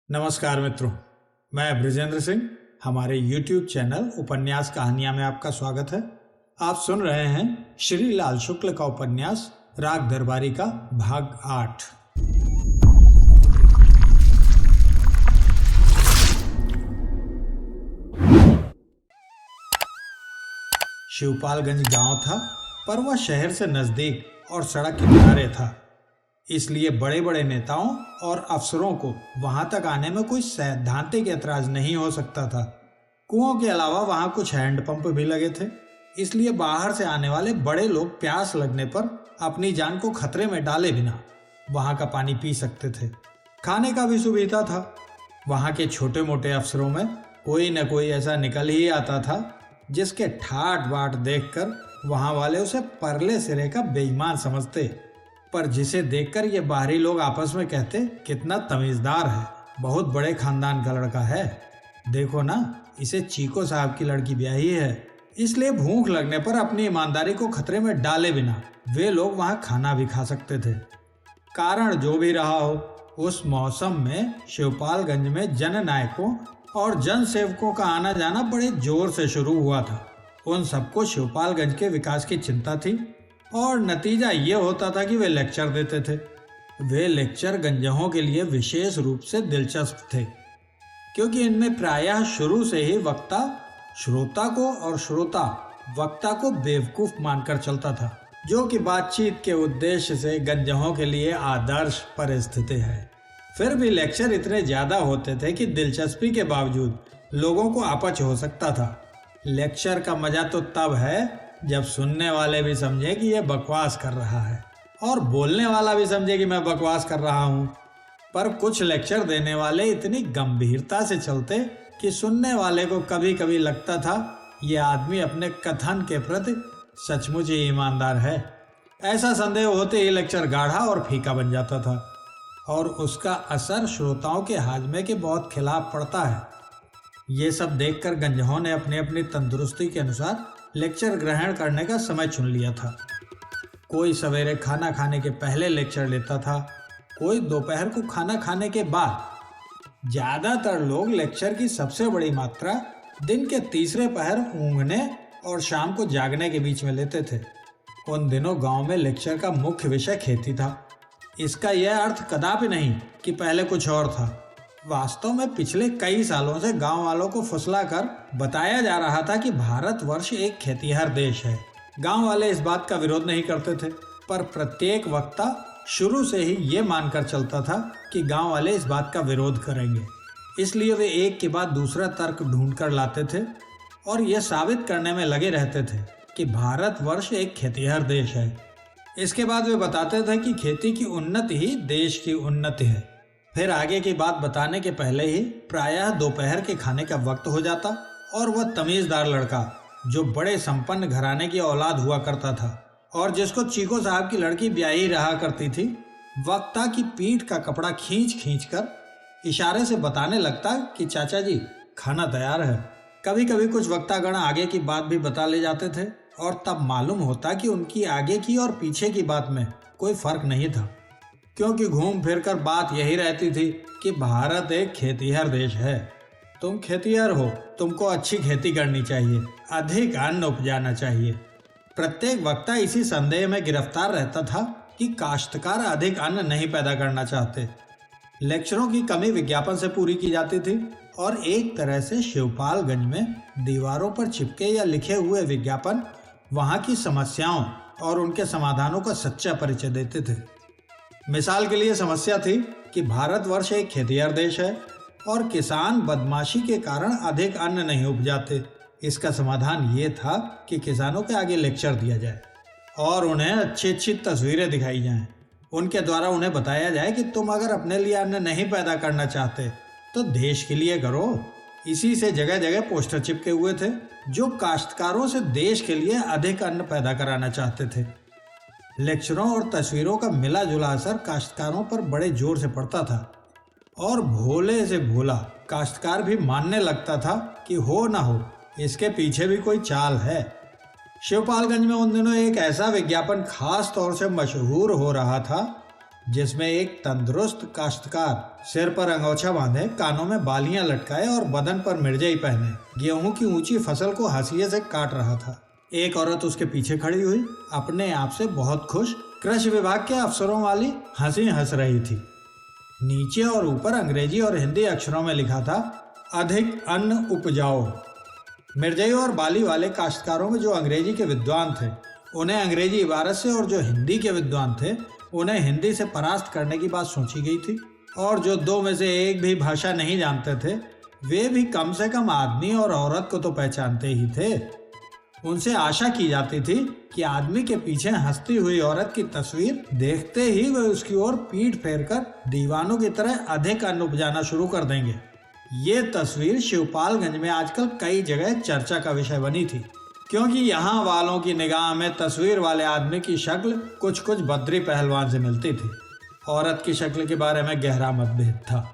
नमस्कार मित्रों, मैं ब्रिजेंद्र सिंह। हमारे YouTube चैनल उपन्यास कहानियां में आपका स्वागत है। आप सुन रहे हैं श्री लाल शुक्ल का उपन्यास राग दरबारी का भाग 8। शिवपालगंज गांव था, पर वह शहर से नजदीक और सड़क के किनारे था। इसलिए बड़े बड़े नेताओं और अफसरों को वहां तक आने में कोई सैद्धांतिक ऐतराज नहीं हो सकता था। कुओं के अलावा वहां कुछ हैंडपंप भी लगे थे, इसलिए बाहर से आने वाले बड़े लोग प्यास लगने पर अपनी जान को खतरे में डाले बिना वहां का पानी पी सकते थे। खाने का भी सुविधा था। वहां के छोटे मोटे अफसरों में कोई न कोई ऐसा निकल ही आता था जिसके ठाट बाट देखकर वहां वाले उसे परले सिरे का बेईमान समझते, पर जिसे देखकर ये बाहरी लोग आपस में कहते कितना तमीजदार है, बहुत बड़े खानदान का लड़का है। देखो ना, इसे चीको साहब की लड़की ब्याही है। इसलिए भूख लगने पर अपनी ईमानदारी को खतरे में डाले बिना वे लोग वहां खाना भी खा सकते थे। कारण जो भी रहा हो, उस मौसम में शिवपालगंज में जननायकों और जन सेवकों का आना जाना बड़े जोर से शुरू हुआ था। उन सबको शिवपालगंज के विकास की चिंता थी और नतीजा ये होता था कि वे लेक्चर देते थे। वे लेक्चर गंजहों के लिए विशेष रूप से दिलचस्प थे, क्योंकि इनमें प्रायः शुरू से ही वक्ता श्रोता को और श्रोता वक्ता को बेवकूफ मानकर चलता था, जो कि बातचीत के उद्देश्य से गंजहों के लिए आदर्श परिस्थिति है। फिर भी लेक्चर इतने ज्यादा होते थे कि दिलचस्पी के बावजूद लोगों को अपच हो सकता था। लेक्चर का मजा तो तब है जब सुनने वाले भी समझे कि यह बकवास कर रहा है और बोलने वाला भी समझे कि मैं बकवास कर रहा हूँ। पर कुछ लेक्चर देने वाले इतनी गंभीरता से चलते कि सुनने वाले को कभी कभी लगता था यह आदमी अपने कथन के प्रति सचमुच ही ईमानदार है। ऐसा संदेह होते ही लेक्चर गाढ़ा और फीका बन जाता था और उसका असर श्रोताओं के हाजमे के बहुत खिलाफ पड़ता है। ये सब देखकर गंजहों ने अपनी अपनी तंदुरुस्ती के अनुसार लेक्चर ग्रहण करने का समय चुन लिया था। कोई सवेरे खाना खाने के पहले लेक्चर लेता था, कोई दोपहर को खाना खाने के बाद। ज्यादातर लोग लेक्चर की सबसे बड़ी मात्रा दिन के तीसरे पहर ऊँघने और शाम को जागने के बीच में लेते थे। उन दिनों गांव में लेक्चर का मुख्य विषय खेती था। इसका यह अर्थ कदापि नहीं कि पहले कुछ और था। वास्तव में पिछले कई सालों से गांव वालों को फुसलाकर बताया जा रहा था कि भारतवर्ष एक खेतीहर देश है। गांव वाले इस बात का विरोध नहीं करते थे, पर प्रत्येक वक्ता शुरू से ही ये मानकर चलता था कि गांव वाले इस बात का विरोध करेंगे। इसलिए वे एक के बाद दूसरा तर्क ढूंढ कर लाते थे और यह साबित करने में लगे रहते थे कि भारतवर्ष एक खेतीहर देश है। इसके बाद वे बताते थे कि खेती की उन्नति ही देश की उन्नति है। फिर आगे की बात बताने के पहले ही प्रायः दोपहर के खाने का वक्त हो जाता और वह तमीजदार लड़का, जो बड़े संपन्न घराने की औलाद हुआ करता था और जिसको चीको साहब की लड़की ब्याही रहा करती थी, वक्ता की पीठ का कपड़ा खींच खींच कर इशारे से बताने लगता कि चाचा जी खाना तैयार है। कभी कभी कुछ वक्तागण आगे की बात भी बता ले जाते थे और तब मालूम होता कि उनकी आगे की और पीछे की बात में कोई फर्क नहीं था, क्योंकि घूम फिर कर बात यही रहती थी कि भारत एक खेतीहर देश है। तुम खेतीहर हो, तुमको अच्छी खेती करनी चाहिए, अधिक अन्न उपजाना चाहिए। प्रत्येक वक्ता इसी संदेह में गिरफ्तार रहता था कि काश्तकार अधिक अन्न नहीं पैदा करना चाहते। लेक्चरों की कमी विज्ञापन से पूरी की जाती थी और एक तरह से शिवपालगंज में दीवारों पर चिपके या लिखे हुए विज्ञापन वहां की समस्याओं और उनके समाधानों का सच्चा परिचय देते थे। मिसाल के लिए समस्या थी कि भारतवर्ष एक खेतीहर देश है और किसान बदमाशी के कारण अधिक अन्न नहीं उपजाते। इसका समाधान ये था कि किसानों के आगे लेक्चर दिया जाए और उन्हें अच्छी अच्छी तस्वीरें दिखाई जाएं। उनके द्वारा उन्हें बताया जाए कि तुम अगर अपने लिए अन्न नहीं पैदा करना चाहते तो देश के लिए करो। इसी से जगह जगह पोस्टर चिपके हुए थे जो काश्तकारों से देश के लिए अधिक अन्न पैदा कराना चाहते थे। लेक्चरों और तस्वीरों का मिला जुला असर काश्तकारों पर बड़े जोर से पड़ता था और भोले से भोला काश्तकार भी मानने लगता था कि हो ना हो इसके पीछे भी कोई चाल है। शिवपालगंज में उन दिनों एक ऐसा विज्ञापन खास तौर से मशहूर हो रहा था जिसमें एक तंदुरुस्त काश्तकार सिर पर अंगोछा बांधे, कानों में बालियां लटकाए और बदन पर मिर्जई पहने गेहूं की ऊंची फसल को हंसिये से काट रहा था। एक औरत उसके पीछे खड़ी हुई, अपने आप से बहुत खुश, कृषि विभाग के अफसरों वाली हंसी हंस रही थी। नीचे और ऊपर अंग्रेजी और हिंदी अक्षरों में लिखा था, अधिक अन्न उपजाओ। मिर्जई और बाली वाले काश्तकारों में जो अंग्रेजी के विद्वान थे उन्हें अंग्रेजी इबारत से, और जो हिंदी के विद्वान थे उन्हें हिंदी से परास्त करने की बात सोची गई थी। और जो दो में से एक भी भाषा नहीं जानते थे वे भी कम से कम आदमी और औरत को तो पहचानते ही थे। उनसे आशा की जाती थी कि आदमी के पीछे हंसती हुई औरत की तस्वीर देखते ही वे उसकी ओर पीठ फेरकर दीवानों की तरह अधिक अन्न उपजाना शुरू कर देंगे। ये तस्वीर शिवपालगंज में आजकल कई जगह चर्चा का विषय बनी थी, क्योंकि यहाँ वालों की निगाह में तस्वीर वाले आदमी की शक्ल कुछ कुछ बद्री पहलवान से मिलती थी। औरत की शक्ल के बारे में गहरा मतभेद था।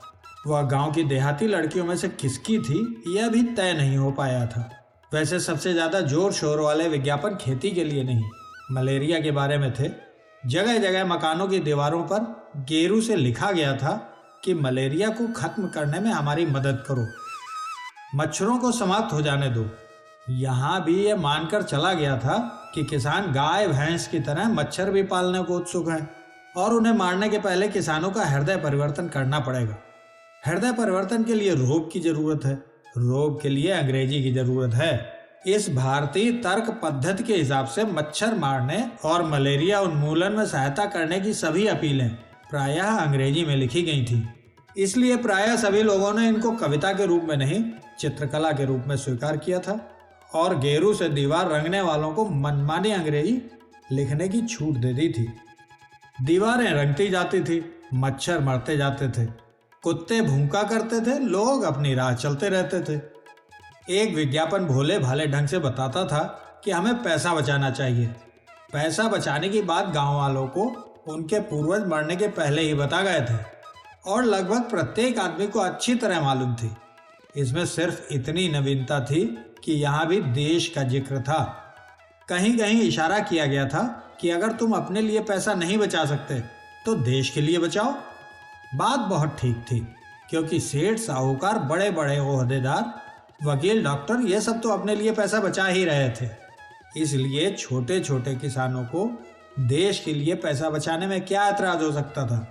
वह गांव की देहाती लड़कियों में से किसकी थी यह भी तय नहीं हो पाया था। वैसे सबसे ज्यादा जोर शोर वाले विज्ञापन खेती के लिए नहीं, मलेरिया के बारे में थे। जगह जगह मकानों की दीवारों पर गेरू से लिखा गया था कि मलेरिया को खत्म करने में हमारी मदद करो, मच्छरों को समाप्त हो जाने दो। यहाँ भी ये मानकर चला गया था कि किसान गाय भैंस की तरह मच्छर भी पालने को उत्सुक हैं और उन्हें मारने के पहले किसानों का हृदय परिवर्तन करना पड़ेगा। हृदय परिवर्तन के लिए रोग की जरूरत है, रोग के लिए अंग्रेजी की जरूरत है। इस भारतीय तर्क पद्धति के हिसाब से मच्छर मारने और मलेरिया उन्मूलन में सहायता करने की सभी अपीलें प्रायः अंग्रेजी में लिखी गई थी। इसलिए प्रायः सभी लोगों ने इनको कविता के रूप में नहीं, चित्रकला के रूप में स्वीकार किया था और गेरू से दीवार रंगने वालों को मनमानी अंग्रेजी लिखने की छूट दे दी थी। दीवारें रंगती जाती थी, मच्छर मरते जाते थे, कुत्ते भूंका करते थे, लोग अपनी राह चलते रहते थे। एक विज्ञापन भोले भाले ढंग से बताता था कि हमें पैसा बचाना चाहिए। पैसा बचाने की बात गांव वालों को उनके पूर्वज मरने के पहले ही बता गए थे और लगभग प्रत्येक आदमी को अच्छी तरह मालूम थी। इसमें सिर्फ इतनी नवीनता थी कि यहाँ भी देश का जिक्र था। कहीं कहीं इशारा किया गया था कि अगर तुम अपने लिए पैसा नहीं बचा सकते तो देश के लिए बचाओ। बात बहुत ठीक थी, क्योंकि सेठ, साहूकार, बड़े बड़े ओहदेदार, वकील, डॉक्टर ये सब तो अपने लिए पैसा बचा ही रहे थे। इसलिए छोटे छोटे किसानों को देश के लिए पैसा बचाने में क्या ऐतराज हो सकता था।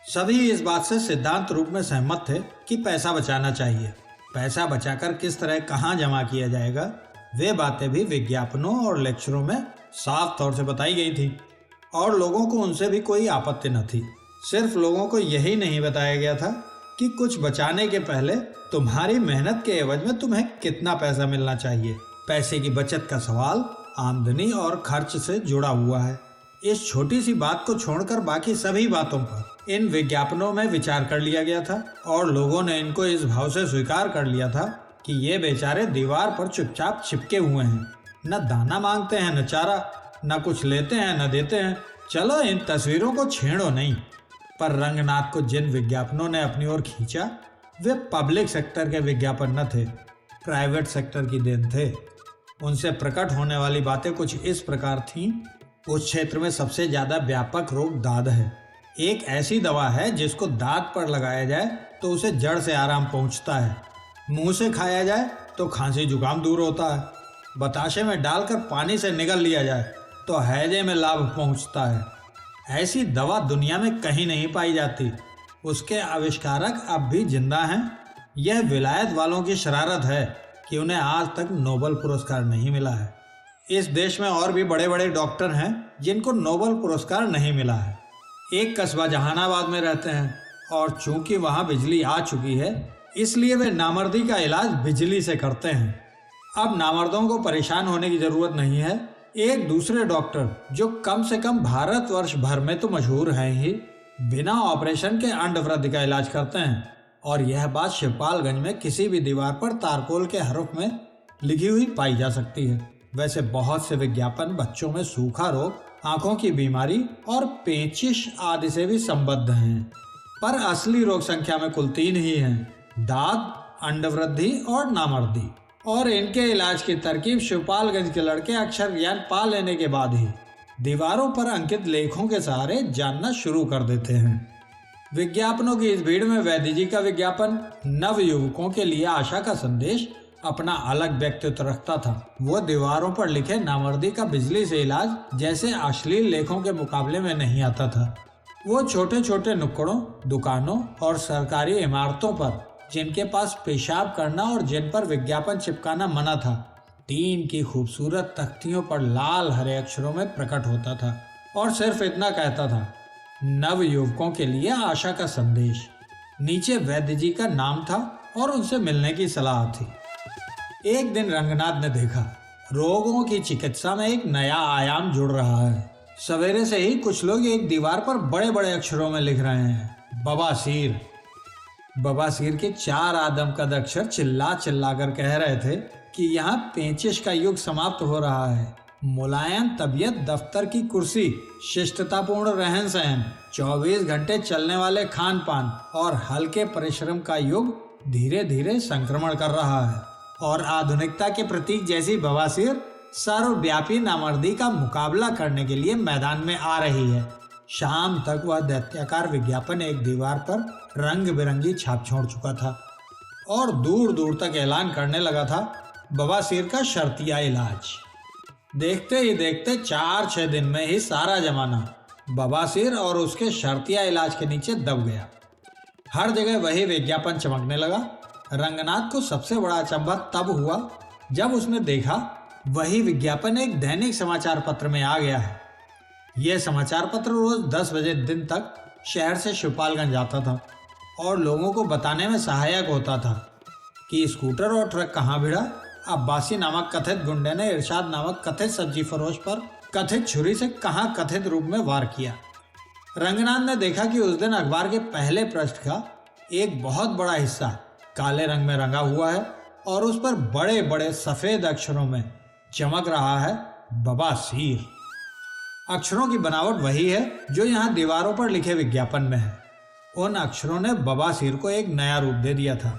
सभी इस बात से सिद्धांत रूप में सहमत थे कि पैसा बचाना चाहिए। पैसा बचाकर किस तरह कहाँ जमा किया जाएगा वे बातें भी विज्ञापनों और लेक्चरों में साफ तौर से बताई गई थी और लोगों को उनसे भी कोई आपत्ति न थी। सिर्फ लोगों को यही नहीं बताया गया था कि कुछ बचाने के पहले तुम्हारी मेहनत के एवज में तुम्हें कितना पैसा मिलना चाहिए। पैसे की बचत का सवाल आमदनी और खर्च से जुड़ा हुआ है। इस छोटी सी बात को छोड़कर बाकी सभी बातों पर इन विज्ञापनों में विचार कर लिया गया था और लोगों ने इनको इस भाव से स्वीकार कर लिया था कि ये बेचारे दीवार पर चुपचाप चिपके हुए हैं, न दाना मांगते हैं न चारा, न कुछ लेते हैं न देते हैं। चलो इन तस्वीरों को छेड़ो नहीं। पर रंगनाथ को जिन विज्ञापनों ने अपनी ओर खींचा वे पब्लिक सेक्टर के विज्ञापन न थे, प्राइवेट सेक्टर की देन थे। उनसे प्रकट होने वाली बातें कुछ इस प्रकार थीं। उस क्षेत्र में सबसे ज्यादा व्यापक रोग दाद है। एक ऐसी दवा है जिसको दांत पर लगाया जाए तो उसे जड़ से आराम पहुंचता है, मुंह से खाया जाए तो खांसी जुकाम दूर होता है, बताशे में डालकर पानी से निगल लिया जाए तो हैजे में लाभ पहुंचता है। ऐसी दवा दुनिया में कहीं नहीं पाई जाती। उसके आविष्कारक अब भी जिंदा हैं। यह विलायत वालों की शरारत है कि उन्हें आज तक नोबेल पुरस्कार नहीं मिला है। इस देश में और भी बड़े बड़े डॉक्टर हैं जिनको नोबेल पुरस्कार नहीं मिला है। एक कस्बा जहानाबाद में रहते हैं और चूंकि वहां बिजली आ चुकी है इसलिए वे नामर्दी का इलाज बिजली से करते हैं। अब नामर्दों को परेशान होने की जरूरत नहीं है। एक दूसरे डॉक्टर जो कम से कम भारतवर्ष भर में तो मशहूर हैं ही, बिना ऑपरेशन के अंडवृद्धि का इलाज करते हैं। और यह बात शिवपालगंज में किसी भी दीवार पर तारकोल के हरूफ में लिखी हुई पाई जा सकती है। वैसे बहुत से विज्ञापन बच्चों में सूखा रोग, आंखों की बीमारी और पेचिश आदि से भी संबद्ध हैं, पर असली रोग संख्या में कुल 3 ही हैं: दाद, अंडवृद्धि और नामर्दी। और इनके इलाज की तरकीब शिवपालगंज के लड़के अक्षर ज्ञान पा लेने के बाद ही दीवारों पर अंकित लेखों के सहारे जानना शुरू कर देते हैं। विज्ञापनों की इस भीड़ में वैद्य जी का विज्ञापन नव युवकों के लिए आशा का संदेश अपना अलग व्यक्तित्व रखता था। वो दीवारों पर लिखे नामर्दी का बिजली से इलाज जैसे अश्लील लेखों के मुकाबले में नहीं आता था। वो छोटे छोटे नुक्कड़ों, दुकानों और सरकारी इमारतों पर जिनके पास पेशाब करना और जिन पर विज्ञापन चिपकाना मना था, टीन की खूबसूरत तख्तियों पर लाल हरे अक्षरों में प्रकट होता था और सिर्फ इतना कहता था, नव युवकों के लिए आशा का संदेश। नीचे वैद्य जी का नाम था और उनसे मिलने की सलाह थी। एक दिन रंगनाथ ने देखा, रोगों की चिकित्सा में एक नया आयाम जुड़ रहा है। सवेरे से ही कुछ लोग एक दीवार पर बड़े बड़े अक्षरों में लिख रहे हैं, बवासीर। बवासीर के 4 आदमकद अक्षर चिल्ला चिल्ला कर कह रहे थे कि यहाँ पेचिश का युग समाप्त हो रहा है। मुलायम तबीयत, दफ्तर की कुर्सी, शिष्टतापूर्ण रहन सहन, 24 घंटे चलने वाले खान पान और हल्के परिश्रम का युग धीरे धीरे संक्रमण कर रहा है और आधुनिकता के प्रतीक जैसी बवासीर सर्वव्यापी नामर्दी का मुकाबला करने के लिए मैदान में आ रही है। शाम तक वह दैत्याकार विज्ञापन एक दीवार पर रंग बिरंगी छाप छोड़ चुका था और दूर दूर तक ऐलान करने लगा था, बवासीर का शर्तिया इलाज। देखते ही देखते 4-6 दिन में ही सारा जमाना बवासीर और उसके शर्तिया इलाज के नीचे दब गया। हर जगह वही विज्ञापन चमकने लगा। रंगनाथ को सबसे बड़ा अचंभा तब हुआ जब उसने देखा वही विज्ञापन एक दैनिक समाचार पत्र में आ गया है। यह समाचार पत्र रोज 10 बजे दिन तक शहर से शिवपालगंज आता था और लोगों को बताने में सहायक होता था कि स्कूटर और ट्रक कहाँ भिड़ा। अब्बासी नामक कथित गुंडे ने इरशाद नामक कथित सब्जी फरोश पर कथित छुरी से कहाँ कथित रूप में वार किया। रंगनाथ ने देखा कि उस दिन अखबार के पहले पृष्ठ का एक बहुत बड़ा हिस्सा काले रंग में रंगा हुआ है और उस पर बड़े बड़े सफेद अक्षरों में चमक रहा है, बवासीर। अक्षरों की बनावट वही है जो यहाँ दीवारों पर लिखे विज्ञापन में है। उन अक्षरों ने बवासीर को एक नया रूप दे दिया था,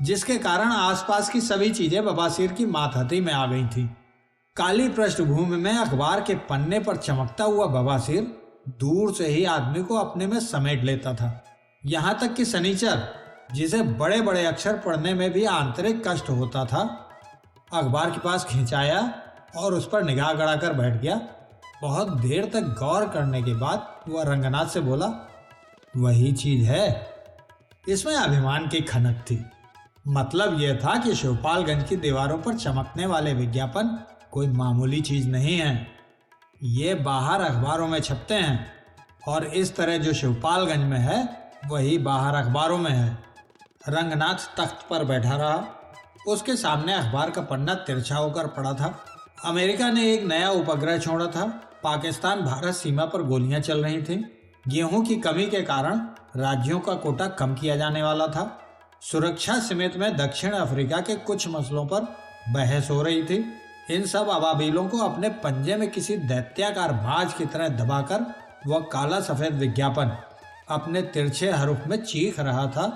जिसके कारण आसपास की सभी चीजें बवासीर की मातहती में आ गई थी। काली पृष्ठभूमि में अखबार के पन्ने पर चमकता हुआ बवासीर दूर से ही आदमी को अपने में समेट लेता था। यहाँ तक कि सनीचर, जिसे बड़े बड़े अक्षर पढ़ने में भी आंतरिक कष्ट होता था, अखबार के पास खिंचाया और उस पर निगाह गड़ाकर बैठ गया। बहुत देर तक गौर करने के बाद वह रंगनाथ से बोला, वही चीज है। इसमें अभिमान की खनक थी। मतलब यह था कि शिवपालगंज की दीवारों पर चमकने वाले विज्ञापन कोई मामूली चीज नहीं है। ये बाहर अखबारों में छपते हैं और इस तरह जो शिवपालगंज में है वही बाहर अखबारों में है। रंगनाथ तख्त पर बैठा रहा। उसके सामने अखबार का पन्ना तिरछा होकर पड़ा था। अमेरिका ने एक नया उपग्रह छोड़ा था। पाकिस्तान भारत सीमा पर गोलियां चल रही थीं। गेहूं की कमी के कारण राज्यों का कोटा कम किया जाने वाला था। सुरक्षा समेत में दक्षिण अफ्रीका के कुछ मसलों पर बहस हो रही थी। इन सब अबाबीलों को अपने पंजे में किसी दैत्याकार बाज की तरह दबाकर वह काला सफेद विज्ञापन अपने तिरछे हरूफ में चीख रहा था,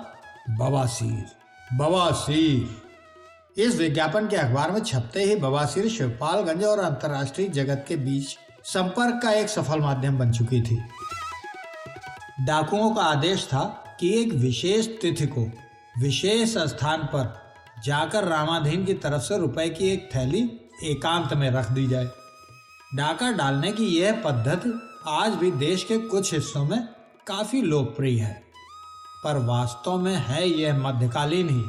बवासीर, बवासीर। इस विज्ञापन के अखबार में छपते ही बवासीर शिवपालगंज और अंतर्राष्ट्रीय जगत के बीच संपर्क का एक सफल माध्यम बन चुकी थी। डाकुओं का आदेश था कि एक विशेष तिथि को विशेष स्थान पर जाकर रामाधीन की तरफ से रुपए की एक थैली एकांत में रख दी जाए। डाका डालने की यह पद्धति आज भी देश के कुछ हिस्सों में काफी लोकप्रिय है, पर वास्तव में है यह मध्यकालीन ही,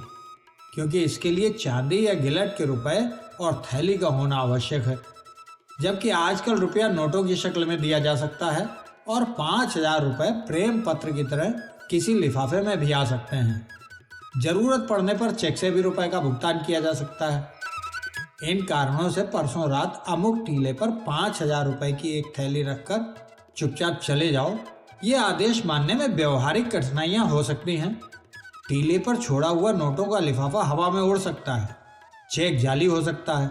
क्योंकि इसके लिए चांदी या गिलट के रुपए और थैली का होना आवश्यक है। जबकि आजकल रुपया नोटों की शक्ल में दिया जा सकता है और 5,000 रुपए प्रेम पत्र की तरह किसी लिफाफे में भी आ सकते हैं। जरूरत पड़ने पर चेक से भी रुपए का भुगतान किया जा सकता है। इन कारणों से परसों रात अमुक टीले पर 5,000 रुपए की एक थैली रखकर चुपचाप चले जाओ, ये आदेश मानने में व्यवहारिक कठिनाइयां हो सकती हैं। टीले पर छोड़ा हुआ नोटों का लिफाफा हवा में उड़ सकता है, चेक जाली हो सकता है।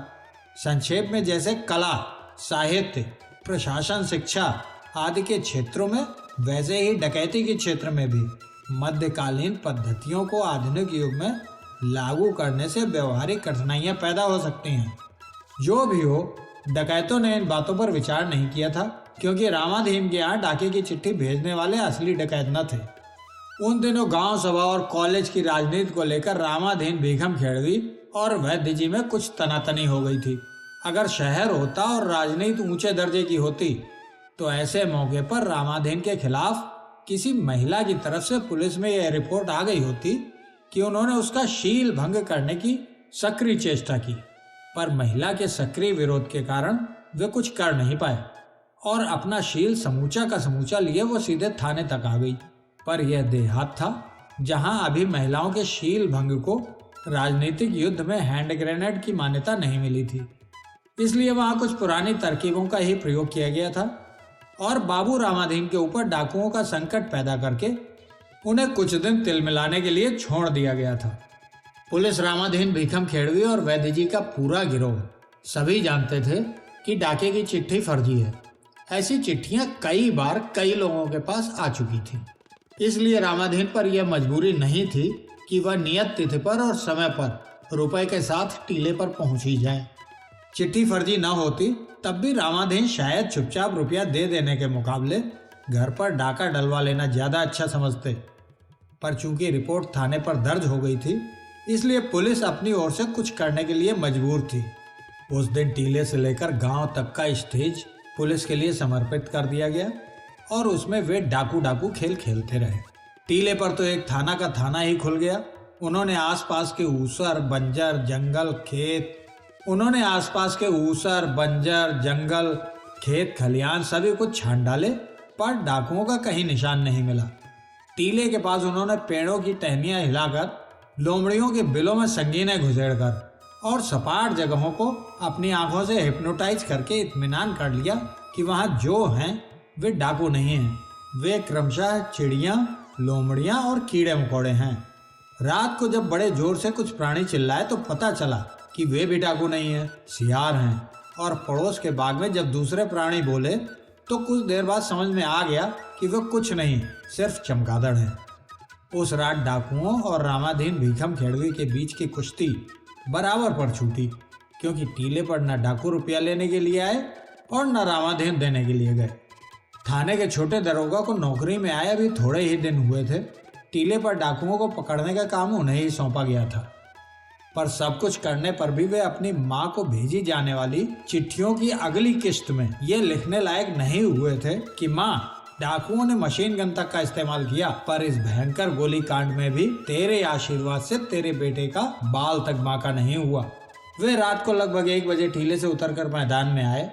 संक्षेप में जैसे कला, साहित्य, प्रशासन, शिक्षा आदि के क्षेत्रों में, वैसे ही डकैती के क्षेत्र में भी मध्यकालीन पद्धतियों को आधुनिक युग में लागू करने से व्यवहारिक कठिनाइयां पैदा हो सकती हैं। जो भी हो, डकैतों ने इन बातों पर विचार नहीं किया था, क्योंकि रामाधीन के यहाँ डाके की चिट्ठी भेजने वाले असली डकैत न थे। उन दिनों गांव सभा और कॉलेज की राजनीति को लेकर रामाधीन भीखम खेड़वी और वैद्य जी में कुछ तनातनी हो गई थी। अगर शहर होता और राजनीति ऊंचे दर्जे की होती तो ऐसे मौके पर रामाधीन के खिलाफ किसी महिला की तरफ से पुलिस में यह रिपोर्ट आ गई होती कि उन्होंने उसका शील भंग करने की सक्रिय चेष्टा की, पर महिला के सक्रिय विरोध के कारण वे कुछ कर नहीं पाए और अपना शील समूचा का समूचा लिए वो सीधे थाने तक आ गई। पर यह देहात था जहां अभी महिलाओं के शील भंग को राजनीतिक युद्ध में हैंड ग्रेनेड की मान्यता नहीं मिली थी, इसलिए वहां कुछ पुरानी तरकीबों का ही प्रयोग किया गया था और बाबू रामाधीन के ऊपर डाकुओं का संकट पैदा करके उन्हें कुछ दिन तिलमिलाने के लिए छोड़ दिया गया था। पुलिस रामाधीन भीखम खेड़वी और वैद्य जी का पूरा गिरोह सभी जानते थे कि डाके की चिट्ठी फर्जी है। ऐसी चिट्ठियां कई बार कई लोगों के पास आ चुकी थी, इसलिए रामाधीन पर यह मजबूरी नहीं थी कि वह नियत तिथि पर और समय पर रुपए के साथ टीले पर पहुंच ही जाए। चिट्ठी फर्जी न होती तब भी रामाधीन शायद चुपचाप रुपया दे देने के मुकाबले घर पर डाका डलवा लेना ज्यादा अच्छा समझते, पर चूंकि रिपोर्ट थाने पर दर्ज हो गई थी इसलिए पुलिस अपनी ओर से कुछ करने के लिए मजबूर थी। उस दिन टीले से लेकर गांव तक का स्टेज पुलिस के लिए समर्पित कर दिया गया और उसमें वे डाकू खेल खेलते रहे। टीले पर तो एक थाना का थाना ही खुल गया। उन्होंने आसपास के ऊसर बंजर जंगल खेत खलियान सभी कुछ छान डाले, पर डाकुओं का कहीं निशान नहीं मिला। टीले के पास उन्होंने पेड़ों की टहनियां हिलाकर, लोमड़ियों के बिलों में संगीनें घुसेड़कर और सपाट जगहों को अपनी आंखों से हिप्नोटाइज करके इत्मीनान कर लिया कि वहां जो हैं वे डाकू नहीं हैं, वे क्रमशः चिड़ियां, लोमड़ियां और कीड़े मकोड़े हैं। रात को जब बड़े जोर से कुछ प्राणी चिल्लाए तो पता चला कि वे भी डाकू नहीं हैं, सियार हैं। और पड़ोस के बाग में जब दूसरे प्राणी बोले तो कुछ देर बाद समझ में आ गया कि वे कुछ नहीं, सिर्फ चमगादड़ हैं। उस रात डाकुओं और रामाधीन भीखम खेड़वी के बीच की कुश्ती बराबर पर छूटी, क्योंकि टीले पर न डाकू रुपया लेने के लिए आए और न रामाधीन देने के लिए गए। थाने के छोटे दरोगा को नौकरी में आए अभी थोड़े ही दिन हुए थे। टीले पर डाकुओं को पकड़ने का काम उन्हें ही सौंपा गया था, पर सब कुछ करने पर भी वे अपनी माँ को भेजी जाने वाली चिट्ठियों की अगली किस्त में ये लिखने लायक नहीं हुए थे कि माँ, डाकुओं ने मशीन गन तक का इस्तेमाल किया, पर इस भयंकर गोली कांड में भी तेरे आशीर्वाद से तेरे बेटे का बाल तक बांका नहीं हुआ। वे रात को लगभग 1 बजे टीले से उतरकर मैदान में आए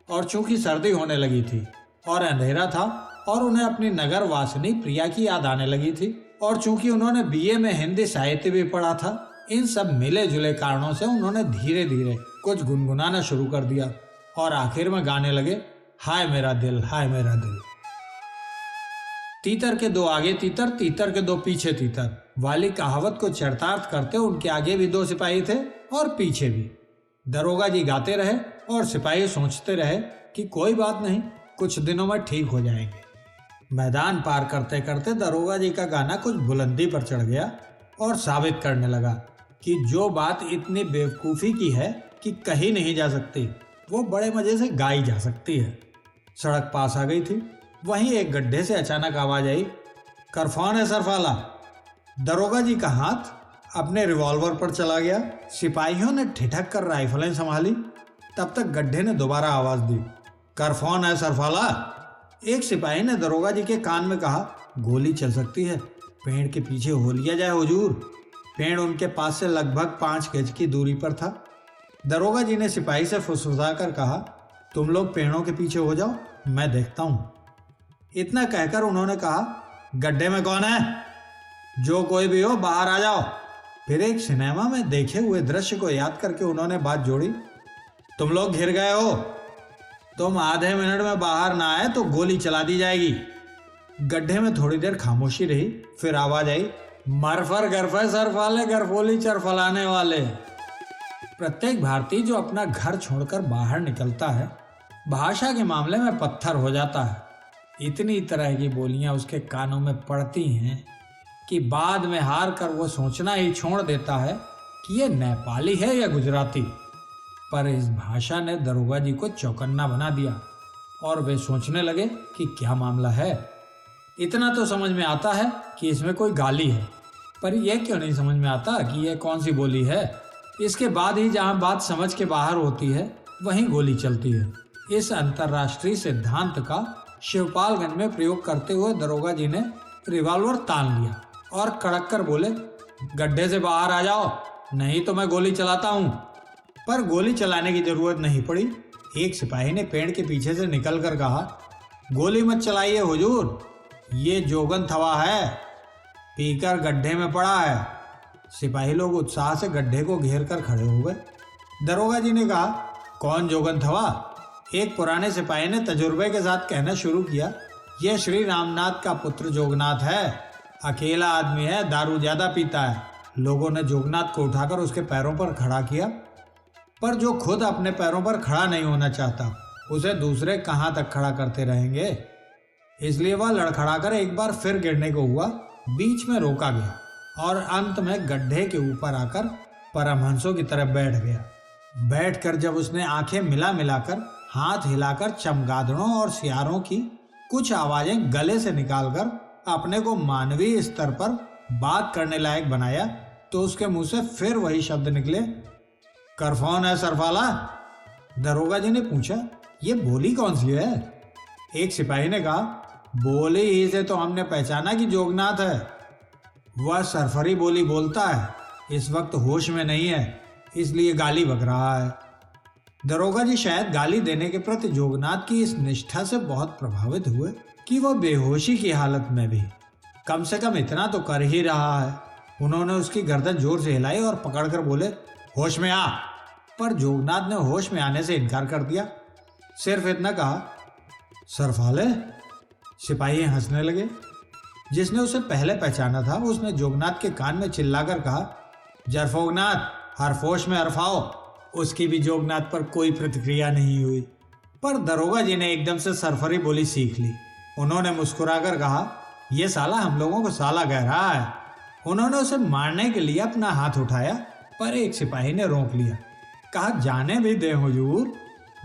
और चूंकि सर्दी होने लगी थी और अंधेरा था और उन्हें अपनी नगर वासिनी प्रिया की याद आने लगी थी, और चूंकि उन्होंने बीए में हिंदी साहित्य भी पढ़ा था, इन सब मिले जुले कारणों से उन्होंने धीरे धीरे कुछ गुनगुनाना शुरू कर दिया और आखिर में गाने लगे, हाय मेरा दिल, हाय मेरा दिल। तीतर के 2 आगे तीतर, तीतर के 2 पीछे तीतर वाली कहावत को चरितार्थ करते उनके आगे भी 2 सिपाही थे और पीछे भी। दरोगा जी गाते रहे और सिपाही सोचते रहे कि कोई बात नहीं, कुछ दिनों में ठीक हो जाएंगे। मैदान पार करते करते दरोगा जी का गाना कुछ बुलंदी पर चढ़ गया और साबित करने लगा कि जो बात इतनी बेवकूफ़ी की है कि कही नहीं जा सकती, वो बड़े मजे से गाई जा सकती है। सड़क पास आ गई थी, वहीं एक गड्ढे से अचानक आवाज आई, करफौन है सरफाला। दरोगा जी का हाथ अपने रिवॉल्वर पर चला गया। सिपाहियों ने ठिठक कर राइफलें संभाली। तब तक गड्ढे ने दोबारा आवाज दी, करफौन है सरफाला। एक सिपाही ने दरोगा जी के कान में कहा, गोली चल सकती है, पेड़ के पीछे हो लिया जाए हुजूर। पेड़ उनके पास से लगभग 5 गज की दूरी पर था। दरोगा जी ने सिपाही से फुसफुसाकर कहा, तुम लोग पेड़ों के पीछे हो जाओ, मैं देखता हूँ। इतना कहकर उन्होंने कहा, गड्ढे में कौन है? जो कोई भी हो बाहर आ जाओ। फिर एक सिनेमा में देखे हुए दृश्य को याद करके उन्होंने बात जोड़ी, तुम लोग घिर गए हो, तुम आधे मिनट में बाहर ना आए तो गोली चला दी जाएगी। गड्ढे में थोड़ी देर खामोशी रही, फिर आवाज आई, मरफर गरफर सरफाले गरफोली चरफलाने वाले। प्रत्येक भारतीय जो अपना घर छोड़कर बाहर निकलता है भाषा के मामले में पत्थर हो जाता है। इतनी तरह की बोलियां उसके कानों में पड़ती हैं कि बाद में हार कर वो सोचना ही छोड़ देता है कि ये नेपाली है या गुजराती। पर इस भाषा ने दरोगा जी को चौकन्ना बना दिया और वे सोचने लगे कि क्या मामला है। इतना तो समझ में आता है कि इसमें कोई गाली है, पर यह क्यों नहीं समझ में आता कि यह कौन सी बोली है। इसके बाद ही जहां बात समझ के बाहर होती है वहीं गोली चलती है। इस अंतर्राष्ट्रीय सिद्धांत का शिवपालगंज में प्रयोग करते हुए दरोगा जी ने रिवॉल्वर तान लिया और कड़क कर बोले, गड्ढे से बाहर आ जाओ, नहीं तो मैं गोली चलाता हूँ। पर गोली चलाने की जरूरत नहीं पड़ी। एक सिपाही ने पेड़ के पीछे से निकलकर कहा, गोली मत चलाइए हुजूर, ये जोगन थवा है, पीकर गड्ढे में पड़ा है। सिपाही लोग उत्साह से गड्ढे को घेर कर खड़े हो गए। दरोगा जी ने कहा, कौन जोगन थवा? एक पुराने सिपाही ने तजुर्बे के साथ कहना शुरू किया, यह श्री रामनाथ का पुत्र जोगनाथ है, अकेला आदमी है, दारू ज्यादा पीता है। लोगों ने जोगनाथ को उठाकर उसके पैरों पर खड़ा किया, पर जो खुद अपने पैरों पर खड़ा नहीं होना चाहता उसे दूसरे कहां तक खड़ा करते रहेंगे। इसलिए वह लड़खड़ाकर एक बार फिर गिरने को हुआ, बीच में रोका गया और अंत में गड्ढे के ऊपर आकर परमहंसों की तरफ बैठ गया। बैठकर जब उसने आंखें मिलाकर, हाथ हिलाकर चमगादड़ों और सियारों की कुछ आवाजें गले से निकालकर अपने को मानवीय स्तर पर बात करने लायक बनाया, तो उसके मुंह से फिर वही शब्द निकले, करफौन है सरफाला? दरोगा जी ने पूछा, ये बोली कौन सी है? एक सिपाही ने कहा, बोली ही से तो हमने पहचाना कि जोगनाथ है। वह सरफरी बोली बोलता है, इस वक्त होश में नहीं है, इसलिए गाली बक रहा है। दरोगा जी शायद गाली देने के प्रति जोगनाथ की इस निष्ठा से बहुत प्रभावित हुए कि वह बेहोशी की हालत में भी कम से कम इतना तो कर ही रहा है। उन्होंने उसकी गर्दन जोर से हिलाई और पकड़कर बोले, होश में आ। पर जोगनाथ ने होश में आने से इनकार कर दिया, सिर्फ इतना कहा, सरफाले। सिपाही हंसने लगे। जिसने उसे पहले पहचाना था उसने जोगनाथ के कान में चिल्लाकर कहा, जरफोगनाथ, हरफोश में हरफाओ। उसकी भी जोगनाथ पर कोई प्रतिक्रिया नहीं हुई, पर दरोगा जी ने एकदम से सरफरी बोली सीख ली। उन्होंने मुस्कुराकर कहा, यह साला हम लोगों को साला कह रहा है। उन्होंने उसे मारने के लिए अपना हाथ उठाया, पर एक सिपाही ने रोक लिया, कहा, जाने भी दे हुजूर।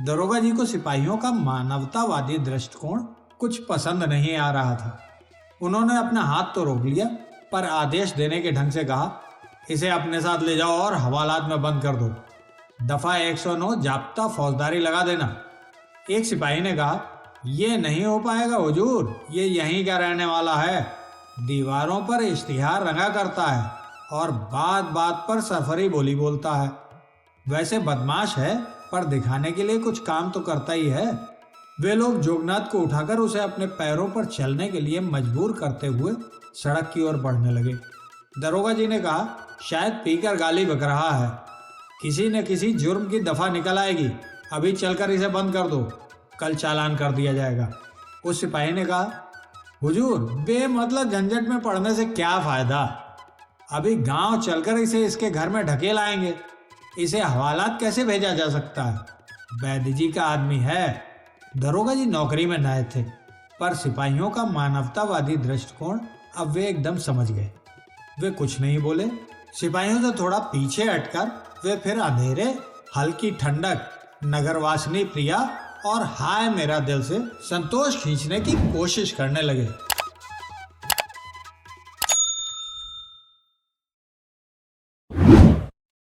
दरोगा जी को सिपाहियों का मानवतावादी दृष्टिकोण कुछ पसंद नहीं आ रहा था। उन्होंने अपना हाथ तो रोक लिया, पर आदेश देने के ढंग से कहा, इसे अपने साथ ले जाओ और हवालात में बंद कर दो। दफा 109 जाब्ता फौजदारी लगा देना। एक सिपाही ने कहा, यह नहीं हो पाएगा हुजूर, ये यहीं का रहने वाला है, दीवारों पर इश्तिहार रंगा करता है और बात बात पर सरफरी बोली बोलता है। वैसे बदमाश है, पर दिखाने के लिए कुछ काम तो करता ही है। वे लोग जोगनाथ को उठाकर उसे अपने पैरों पर चलने के लिए मजबूर करते हुए सड़क की ओर बढ़ने लगे। दरोगा जी ने कहा, शायद पीकर गाली बक रहा है, किसी न किसी जुर्म की दफा निकल आएगी, अभी चलकर इसे बंद कर दो, कल चालान कर दिया जाएगा। उस सिपाही ने कहा, हुजूर, बेमतलब झंझट में पड़ने से क्या फायदा, अभी गांव चलकर इसे इसके घर में ढकेल आएंगे। इसे हवालात कैसे भेजा जा सकता है? वैद्य जी का आदमी है। दरोगा जी नौकरी में नए थे, पर सिपाहियों का मानवतावादी दृष्टिकोण अब वे एकदम समझ गए। वे कुछ नहीं बोले। सिपाहियों से थोड़ा पीछे हटकर वे फिर अंधेरे, हल्की ठंडक, नगरवासिनी प्रिया और हाय मेरा दिल से संतोष खींचने की कोशिश करने लगे।